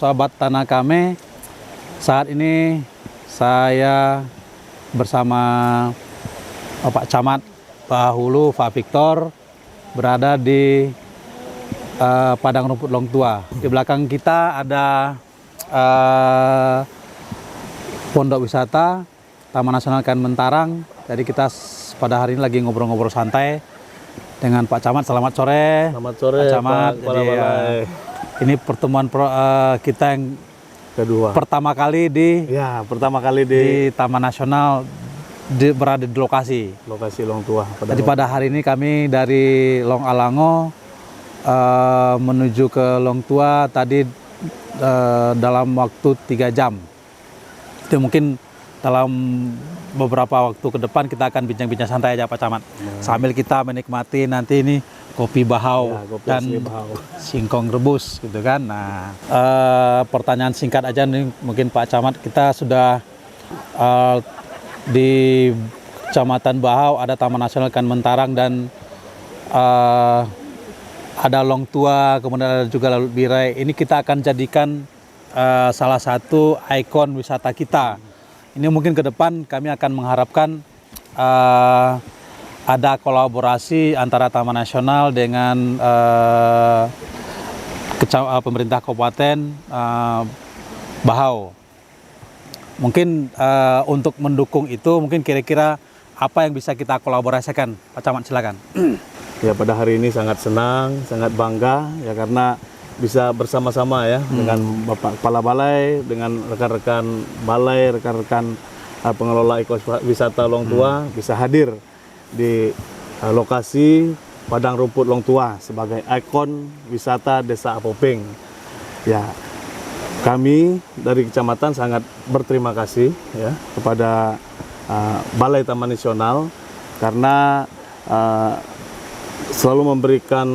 sahabat Tanah Kame, saat ini saya bersama Bapak Camat Bahulu, Pak Victor, berada di Padang Rumput Longtua. Di belakang kita ada Pondok Wisata Taman Nasional Kan Mentarang. Jadi kita pada hari ini lagi ngobrol-ngobrol santai dengan Pak Camat. Selamat sore. Selamat sore, Pak Camat. Pak Kepala Balai. Ini pertemuan kita yang Kedua. pertama kali di Taman Nasional, berada di lokasi Longtua. Jadi pada hari ini kami dari Long Alango menuju ke Longtua tadi dalam waktu 3 jam. Itu mungkin dalam beberapa waktu ke depan kita akan bincang-bincang santai aja Pak Camat. Sambil kita menikmati nanti ini kopi bahau dan singkong rebus gitu kan. Nah, pertanyaan singkat aja nih mungkin Pak Camat, kita sudah di Kecamatan Bahau ada Taman Nasional Kan Mentarang dan ada Longtua, kemudian ada juga Lalut Birai. Ini kita akan jadikan salah satu ikon wisata kita. Ini mungkin ke depan kami akan mengharapkan ada kolaborasi antara Taman Nasional dengan pemerintah Kabupaten Bahau. Mungkin untuk mendukung itu, mungkin kira-kira apa yang bisa kita kolaborasikan, Pak Camat, silakan. Ya, pada hari ini sangat senang, sangat bangga ya karena bisa bersama-sama ya dengan Bapak Kepala Balai, dengan rekan-rekan balai, rekan-rekan pengelola ekowisata Longtua bisa hadir di lokasi Padang Rumput Longtua sebagai ikon wisata Desa Apoping. Ya, kami dari kecamatan sangat berterima kasih ya kepada Balai Taman Nasional karena selalu memberikan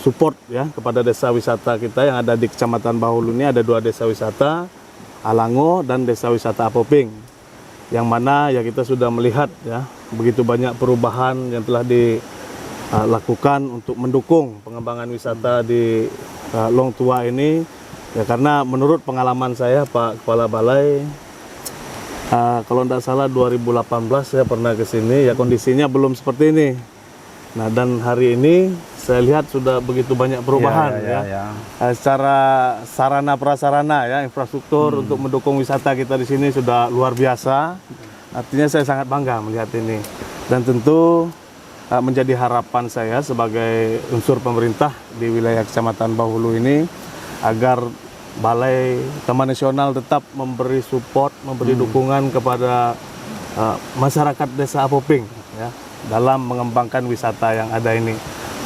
support ya kepada desa wisata kita yang ada di Kecamatan Bahulu. Ini ada 2 desa wisata, Alango dan Desa Wisata Apoping, yang mana ya kita sudah melihat ya begitu banyak perubahan yang telah dilakukan untuk mendukung pengembangan wisata di Longtua ini ya, karena menurut pengalaman saya Pak Kepala Balai, kalau tidak salah 2018 saya pernah ke sini ya, kondisinya belum seperti ini. Nah, dan hari ini saya lihat sudah begitu banyak perubahan secara sarana prasarana ya, infrastruktur untuk mendukung wisata kita di sini sudah luar biasa. Artinya saya sangat bangga melihat ini, dan tentu menjadi harapan saya sebagai unsur pemerintah di wilayah Kecamatan Bahulu ini agar Balai Taman Nasional tetap memberi support, memberi dukungan kepada masyarakat Desa Apoping ya dalam mengembangkan wisata yang ada ini.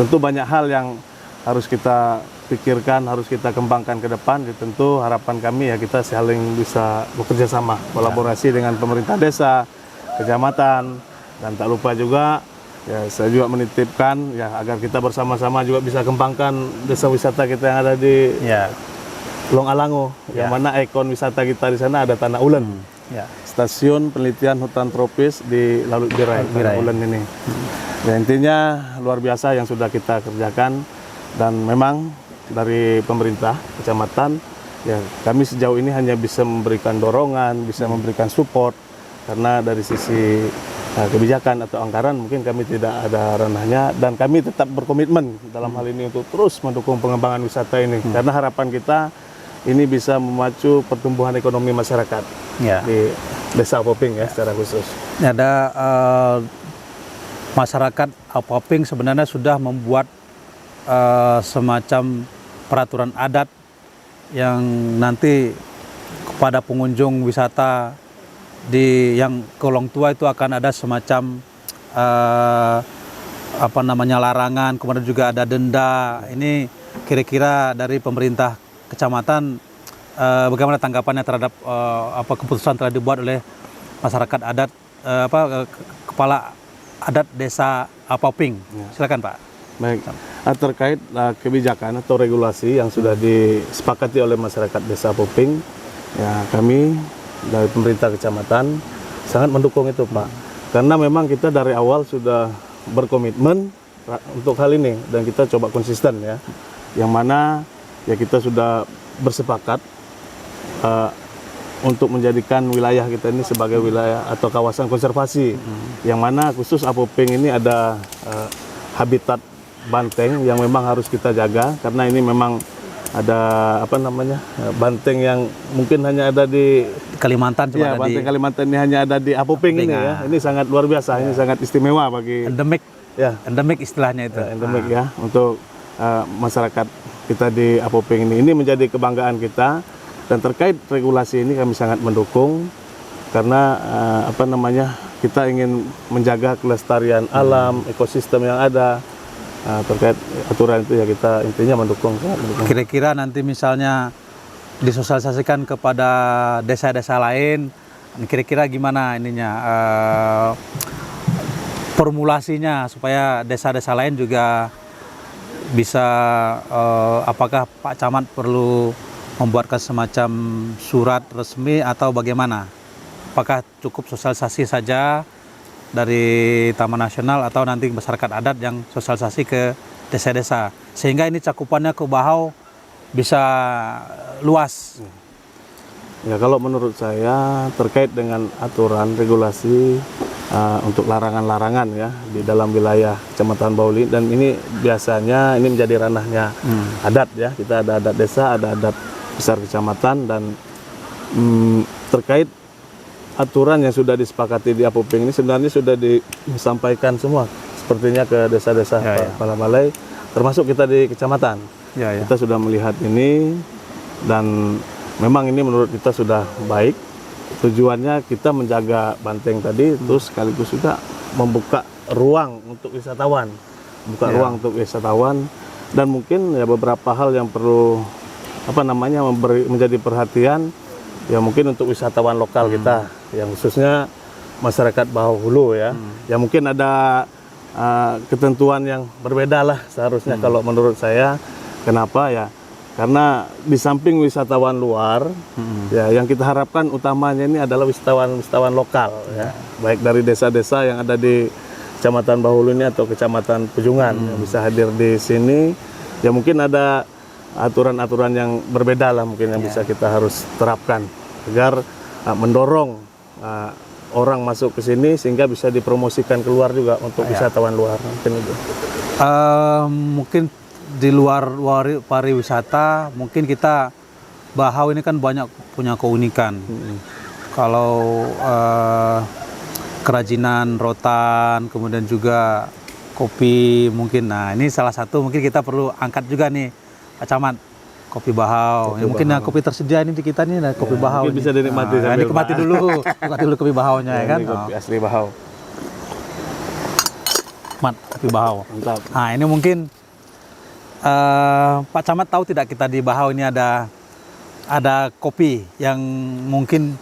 Tentu banyak hal yang harus kita pikirkan, harus kita kembangkan ke depan. Tentu harapan kami ya kita saling bisa bekerja sama, kolaborasi dengan pemerintah desa, kecamatan, dan tak lupa juga ya saya juga menitipkan ya agar kita bersama-sama juga bisa kembangkan desa wisata kita yang ada di Long Alango, yang mana ikon wisata kita di sana ada Tanah Ulen. Stasiun penelitian hutan tropis di Lalut Birai, Tanah Ulen ini. Ya, intinya luar biasa yang sudah kita kerjakan, dan memang dari pemerintah kecamatan ya kami sejauh ini hanya bisa memberikan dorongan, bisa memberikan support, karena dari sisi kebijakan atau anggaran mungkin kami tidak ada ranahnya, dan kami tetap berkomitmen dalam hal ini untuk terus mendukung pengembangan wisata ini karena harapan kita ini bisa memacu pertumbuhan ekonomi masyarakat di Desa Apoping ya secara khusus. Ada masyarakat Apoping sebenarnya sudah membuat semacam peraturan adat yang nanti kepada pengunjung wisata yang ke Longtua itu akan ada semacam larangan, kemudian juga ada denda. Ini kira-kira dari pemerintah kecamatan bagaimana tanggapannya terhadap keputusan telah dibuat oleh masyarakat adat kepala adat Desa Apoping. Silakan Pak. Baik, terkait kebijakan atau regulasi yang sudah disepakati oleh masyarakat Desa Apoping, ya kami dari pemerintah kecamatan sangat mendukung itu Pak. Karena memang kita dari awal sudah berkomitmen untuk hal ini dan kita coba konsisten ya. Yang mana ya kita sudah bersepakat uh, untuk menjadikan wilayah kita ini sebagai wilayah atau kawasan konservasi, yang mana khusus Apopeng ini ada habitat banteng yang memang harus kita jaga, karena ini memang ada banteng yang mungkin hanya ada di Kalimantan, cuma ya, ada banteng di Kalimantan ini hanya ada di Apopeng ini ya. Ini sangat luar biasa, ini sangat istimewa bagi endemik, ya endemik istilahnya itu. endemik ya untuk masyarakat kita di Apopeng ini. Ini menjadi kebanggaan kita, dan terkait regulasi ini kami sangat mendukung karena kita ingin menjaga kelestarian alam, ekosistem yang ada. Terkait aturan itu ya kita intinya mendukung. Kira-kira nanti misalnya disosialisasikan kepada desa-desa lain, kira-kira gimana ininya formulasinya supaya desa-desa lain juga bisa apakah Pak Camat perlu membuatkan semacam surat resmi atau bagaimana? Apakah cukup sosialisasi saja dari Taman Nasional atau nanti masyarakat adat yang sosialisasi ke desa-desa sehingga ini cakupannya ke Bahau bisa luas? Ya, kalau menurut saya terkait dengan aturan regulasi untuk larangan-larangan ya di dalam wilayah Kecamatan Bauli, dan ini biasanya ini menjadi ranahnya adat ya. Kita ada adat desa, ada adat besar kecamatan, dan terkait aturan yang sudah disepakati di Apopeng ini sebenarnya sudah disampaikan semua sepertinya ke desa-desa kepala balai, termasuk kita di kecamatan. Kita sudah melihat ini, dan memang ini menurut kita sudah baik. Tujuannya kita menjaga banteng tadi, terus sekaligus juga membuka ruang untuk wisatawan, ruang untuk wisatawan, dan mungkin ya beberapa hal yang perlu menjadi perhatian ya, mungkin untuk wisatawan lokal kita, yang khususnya masyarakat Bahau Hulu ya, ya mungkin ada ketentuan yang berbeda lah seharusnya kalau menurut saya. Kenapa ya? Karena di samping wisatawan luar, ya yang kita harapkan utamanya ini adalah wisatawan lokal ya, baik dari desa-desa yang ada di Kecamatan Bahau Hulu ini atau Kecamatan Pejungan yang bisa hadir di sini. Ya mungkin ada aturan-aturan yang berbeda lah mungkin yang bisa kita harus terapkan agar mendorong orang masuk ke sini sehingga bisa dipromosikan keluar juga untuk wisatawan luar. Mungkin itu. Mungkin di luar pariwisata, mungkin kita Bahau ini kan banyak punya keunikan. Kalau kerajinan rotan, kemudian juga kopi mungkin. Nah ini salah satu mungkin kita perlu angkat juga nih Pak Camat, kopi Bahau. Ya, mungkin yang kopi tersedia ini di kita nih, kopi Bahau. Mungkin bisa dinikmati. Nah, nikmati dulu, nikmati dulu kopi Bahaunya ya kan. Kopi asli Bahau. Kopi Bahau. Mantap. Nah ini mungkin Pak Camat tahu tidak kita di Bahau ini ada kopi yang mungkin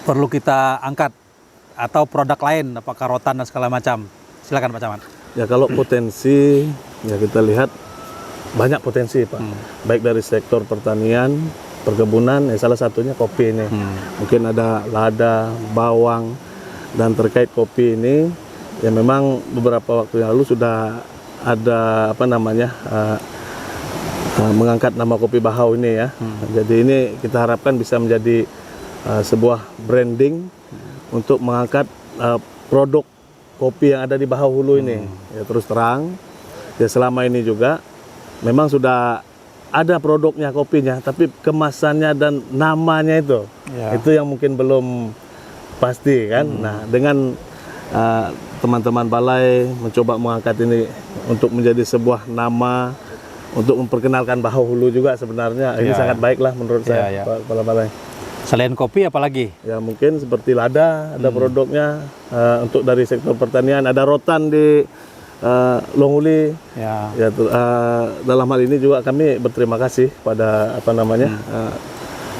perlu kita angkat atau produk lain, apakah rotan dan segala macam. Silakan Pak Camat. Ya kalau potensi ya kita lihat banyak potensi Pak, baik dari sektor pertanian, perkebunan, ya salah satunya kopi ini. Mungkin ada lada, bawang, dan terkait kopi ini, ya memang beberapa waktu yang lalu sudah ada mengangkat nama kopi Bahau ini ya. Jadi ini kita harapkan bisa menjadi sebuah branding untuk mengangkat produk kopi yang ada di Bahau Hulu ini. Ya terus terang, ya selama ini juga memang sudah ada produknya kopinya, tapi kemasannya dan namanya itu yang mungkin belum pasti kan. Nah dengan teman-teman balai mencoba mengangkat ini untuk menjadi sebuah nama untuk memperkenalkan Bahau Hulu juga sebenarnya ini sangat baik lah menurut saya Pak Kepala Balai. Selain kopi apalagi? Ya mungkin seperti lada ada produknya, untuk dari sektor pertanian ada rotan di Longhuli. Dalam hal ini juga kami berterima kasih pada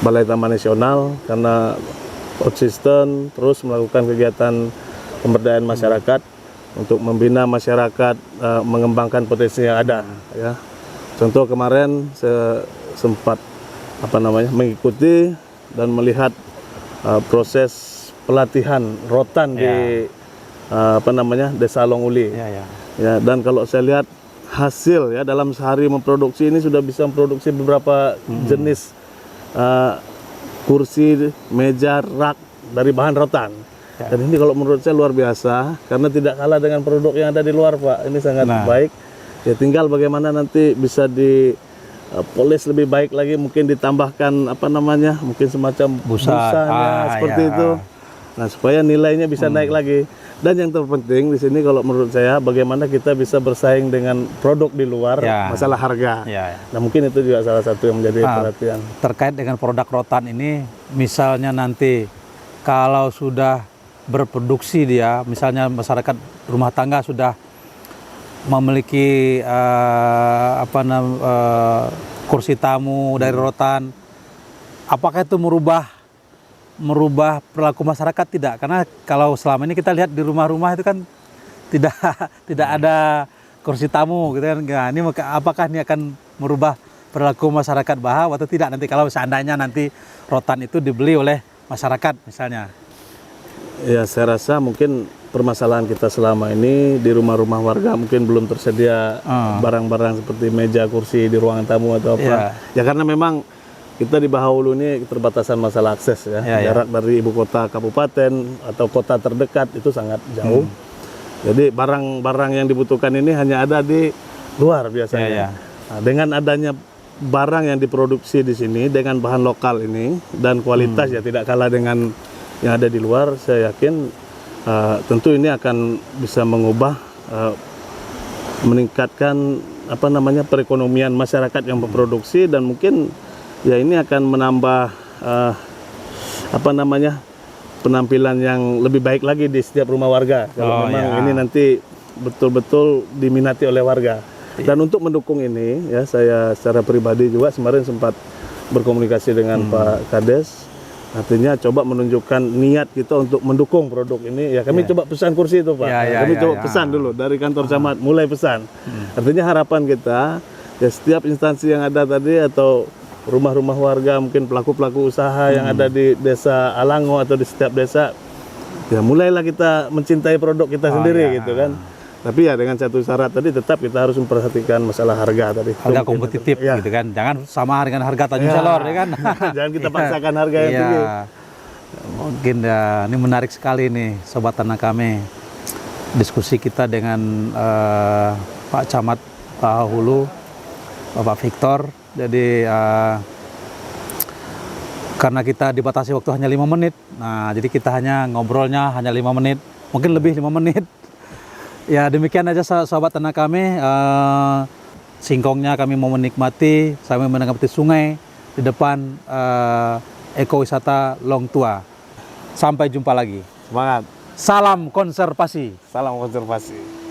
Balai Taman Nasional karena konsisten terus melakukan kegiatan pemberdayaan masyarakat untuk membina masyarakat, mengembangkan potensi yang ada. Ya. Contoh kemarin saya sempat mengikuti dan melihat proses pelatihan rotan di Desa Longhuli. Ya, dan kalau saya lihat hasil ya dalam sehari memproduksi ini sudah bisa memproduksi beberapa jenis kursi, meja, rak dari bahan rotan. Ya. Dan ini kalau menurut saya luar biasa karena tidak kalah dengan produk yang ada di luar, Pak. Ini sangat baik. Ya tinggal bagaimana nanti bisa polis lebih baik lagi, mungkin ditambahkan apa namanya, mungkin semacam busanya seperti itu. Nah, supaya nilainya bisa naik lagi. Dan yang terpenting di sini kalau menurut saya bagaimana kita bisa bersaing dengan produk di luar, masalah harga. Nah, mungkin itu juga salah satu yang menjadi perhatian. Terkait dengan produk rotan ini, misalnya nanti kalau sudah berproduksi dia, misalnya masyarakat rumah tangga sudah memiliki kursi tamu dari rotan, apakah itu merubah perilaku masyarakat? Tidak, karena kalau selama ini kita lihat di rumah-rumah itu kan tidak ada kursi tamu gitu kan. Nah, ini apakah ini akan merubah perilaku masyarakat Bahau atau tidak nanti kalau seandainya nanti rotan itu dibeli oleh masyarakat misalnya? Ya, saya rasa mungkin permasalahan kita selama ini di rumah-rumah warga mungkin belum tersedia barang-barang seperti meja, kursi di ruangan tamu atau apa. Ya karena memang kita di Bahau Hulu ini keterbatasan masalah akses ya. Jarak dari ibu kota kabupaten atau kota terdekat itu sangat jauh. Jadi barang-barang yang dibutuhkan ini hanya ada di luar biasanya. Nah, dengan adanya barang yang diproduksi di sini dengan bahan lokal ini dan kualitas ya tidak kalah dengan yang ada di luar, saya yakin tentu ini akan bisa mengubah, meningkatkan apa namanya perekonomian masyarakat yang memproduksi, dan mungkin ya ini akan menambah apa namanya penampilan yang lebih baik lagi di setiap rumah warga kalau memang ini nanti betul-betul diminati oleh warga. Dan untuk mendukung ini ya, saya secara pribadi juga kemarin sempat berkomunikasi dengan Pak Kades. Artinya coba menunjukkan niat kita untuk mendukung produk ini. Ya kami coba pesan kursi itu, Pak. Kami coba pesan dulu dari kantor camat, mulai pesan. Artinya harapan kita ya setiap instansi yang ada tadi atau rumah-rumah warga, mungkin pelaku-pelaku usaha yang ada di desa Alango atau di setiap desa, ya mulailah kita mencintai produk kita sendiri gitu kan. Tapi ya dengan satu syarat tadi, tetap kita harus memperhatikan masalah harga tadi. Harga kompetitif gitu kan. Jangan sama dengan harga Tanjung Selor ya kan. Jangan kita paksakan harga yang tinggi. Mungkin ya, ini menarik sekali nih Sobat Tanah kami. Diskusi kita dengan Pak Camat Bahau Hulu, Bapak Victor. Jadi karena kita dibatasi waktu hanya 5 menit. Nah, jadi kita hanya ngobrolnya hanya 5 menit. Mungkin lebih 5 menit. Ya demikian aja Sobat Tanah kami, singkongnya kami mau menikmati sambil menikmati sungai di depan ekowisata Long Tua. Sampai jumpa lagi. Semangat. Salam konservasi. Salam konservasi.